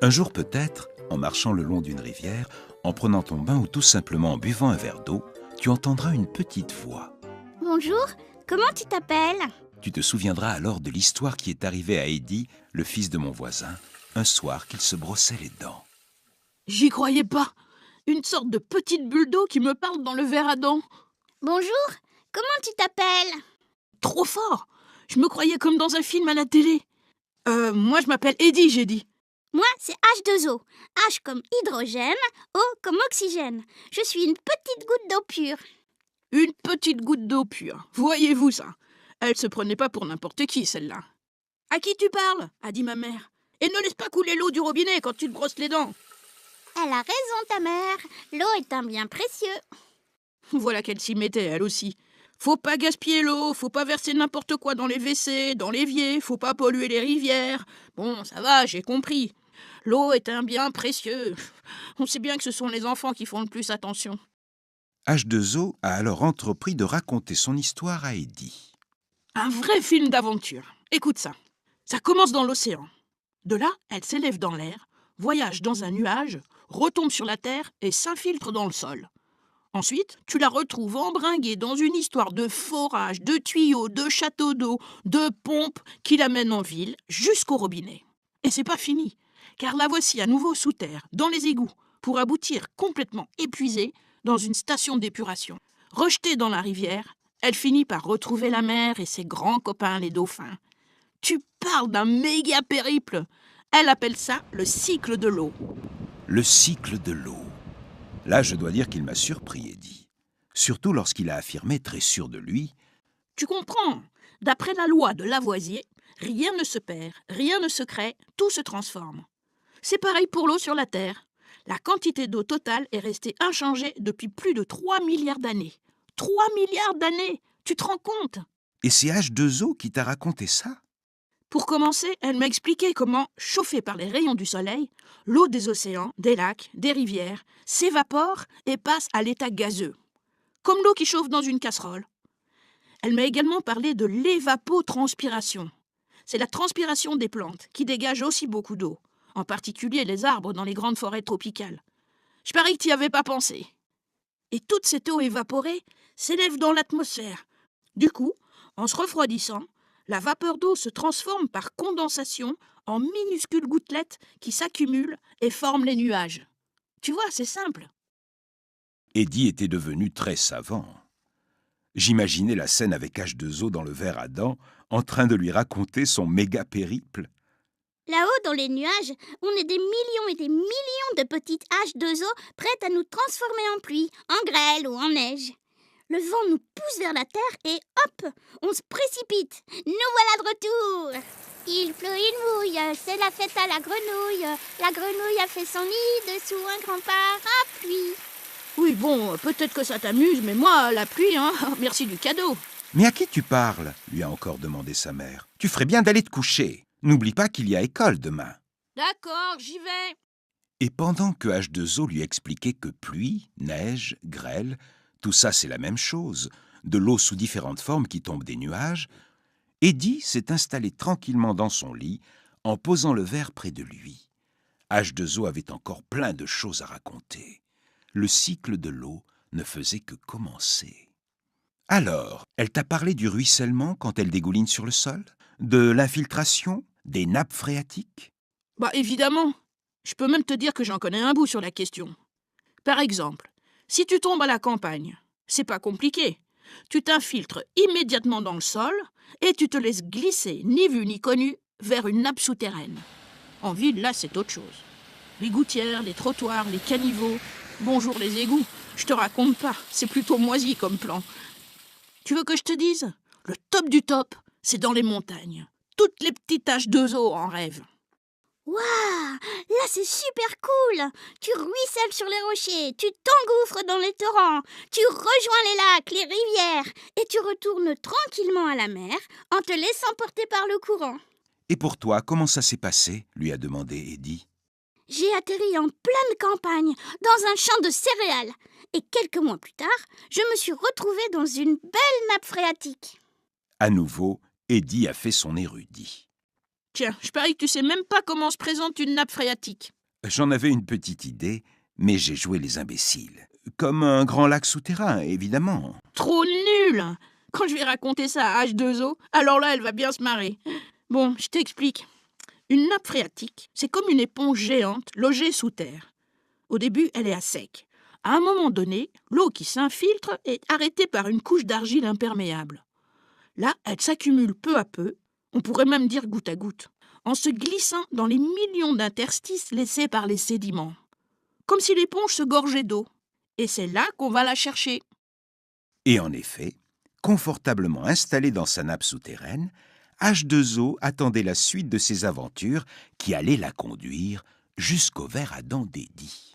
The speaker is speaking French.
Un jour peut-être, en marchant le long d'une rivière, en prenant ton bain ou tout simplement en buvant un verre d'eau, tu entendras une petite voix. Bonjour, comment tu t'appelles? Tu te souviendras alors de l'histoire qui est arrivée à Eddie, le fils de mon voisin, un soir qu'il se brossait les dents. J'y croyais pas. Une sorte de petite bulle d'eau qui me parle dans le verre à dents. Bonjour, comment tu t'appelles? Trop fort. Je me croyais comme dans un film à la télé. Moi je m'appelle Eddie, j'ai dit. Moi, c'est H2O. H comme hydrogène, O comme oxygène. Je suis une petite goutte d'eau pure. Une petite goutte d'eau pure. Voyez-vous ça? Elle se prenait pas pour n'importe qui, celle-là. À qui tu parles? A dit ma mère. Et ne laisse pas couler l'eau du robinet quand tu te brosses les dents. Elle a raison, ta mère. L'eau est un bien précieux. Voilà qu'elle s'y mettait, elle aussi. Faut pas gaspiller l'eau, faut pas verser n'importe quoi dans les WC, dans l'évier, faut pas polluer les rivières. Bon, ça va, j'ai compris. L'eau est un bien précieux. On sait bien que ce sont les enfants qui font le plus attention. H2O a alors entrepris de raconter son histoire à Eddie. Un vrai film d'aventure. Écoute ça. Ça commence dans l'océan. De là, elle s'élève dans l'air, voyage dans un nuage, retombe sur la terre et s'infiltre dans le sol. Ensuite, tu la retrouves embringuée dans une histoire de forages, de tuyaux, de châteaux d'eau, de pompes qui l'amènent en ville jusqu'au robinet. Et c'est pas fini, car la voici à nouveau sous terre, dans les égouts, pour aboutir complètement épuisée dans une station d'épuration. Rejetée dans la rivière, elle finit par retrouver la mer et ses grands copains les dauphins. Tu parles d'un méga périple. Elle appelle ça le cycle de l'eau. Le cycle de l'eau. Là, je dois dire qu'il m'a surpris, Eddie. Surtout lorsqu'il a affirmé, très sûr de lui, « Tu comprends? D'après la loi de Lavoisier, rien ne se perd, rien ne se crée, tout se transforme. C'est pareil pour l'eau sur la Terre. La quantité d'eau totale est restée inchangée depuis plus de 3 milliards d'années. 3 milliards d'années! Tu te rends compte? et c'est H2O qui t'a raconté ça ?» Pour commencer, elle m'a expliqué comment, chauffée par les rayons du soleil, l'eau des océans, des lacs, des rivières s'évapore et passe à l'état gazeux, comme l'eau qui chauffe dans une casserole. Elle m'a également parlé de l'évapotranspiration. C'est la transpiration des plantes qui dégage aussi beaucoup d'eau, en particulier les arbres dans les grandes forêts tropicales. Je parie que tu n'y avais pas pensé. Et toute cette eau évaporée s'élève dans l'atmosphère. Du coup, en se refroidissant, la vapeur d'eau se transforme par condensation en minuscules gouttelettes qui s'accumulent et forment les nuages. Tu vois, c'est simple. Eddie était devenu très savant. J'imaginais la scène avec H2O dans le verre à dents, en train de lui raconter son méga périple. Là-haut, dans les nuages, on est des millions et des millions de petites H2O prêtes à nous transformer en pluie, en grêle ou en neige. Le vent nous pousse vers la terre et hop, on se précipite. Nous voilà de retour. Il pleut, il mouille, c'est la fête à la grenouille. La grenouille a fait son nid dessous un grand parapluie. Oui, bon, peut-être que ça t'amuse, mais moi, la pluie, merci du cadeau. « Mais à qui tu parles ?» lui a encore demandé sa mère. « Tu ferais bien d'aller te coucher. N'oublie pas qu'il y a école demain. » D'accord, j'y vais. Et pendant que H2O lui expliquait que pluie, neige, grêle, tout ça c'est la même chose, de l'eau sous différentes formes qui tombe des nuages, Eddie s'est installé tranquillement dans son lit en posant le verre près de lui. H2O avait encore plein de choses à raconter. Le cycle de l'eau ne faisait que commencer. Alors, elle t'a parlé du ruissellement quand elle dégouline sur le sol? De l'infiltration? Des nappes phréatiques? Bah évidemment. Je peux même te dire que j'en connais un bout sur la question. Par exemple, si tu tombes à la campagne, c'est pas compliqué. Tu t'infiltres immédiatement dans le sol et tu te laisses glisser, ni vu ni connu, vers une nappe souterraine. En ville, là, c'est autre chose. Les gouttières, les trottoirs, les caniveaux, bonjour les égouts, je te raconte pas, c'est plutôt moisi comme plan. Tu veux que je te dise? Le top du top, c'est dans les montagnes. Toutes les petites H2O en rêvent. Waouh, là c'est super cool. Tu ruisselles sur les rochers, tu t'engouffres dans les torrents, tu rejoins les lacs, les rivières et tu retournes tranquillement à la mer en te laissant porter par le courant. Et pour toi, comment ça s'est passé? Lui a demandé Eddie. J'ai atterri en pleine campagne, dans un champ de céréales. Et quelques mois plus tard, je me suis retrouvée dans une belle nappe phréatique. À nouveau, Eddie a fait son érudit. Tiens, je parie que tu sais même pas comment se présente une nappe phréatique. J'en avais une petite idée, mais j'ai joué les imbéciles. Comme un grand lac souterrain, évidemment. Trop nul! Quand je vais raconter ça à H2O, alors là, elle va bien se marrer. Bon, je t'explique. Une nappe phréatique, c'est comme une éponge géante logée sous terre. Au début, elle est à sec. À un moment donné, l'eau qui s'infiltre est arrêtée par une couche d'argile imperméable. Là, elle s'accumule peu à peu, on pourrait même dire goutte à goutte, en se glissant dans les millions d'interstices laissés par les sédiments. Comme si l'éponge se gorgeait d'eau. Et c'est là qu'on va la chercher. Et en effet, confortablement installé dans sa nappe souterraine, H2O attendait la suite de ses aventures qui allaient la conduire jusqu'au ver Adam d'Eddy.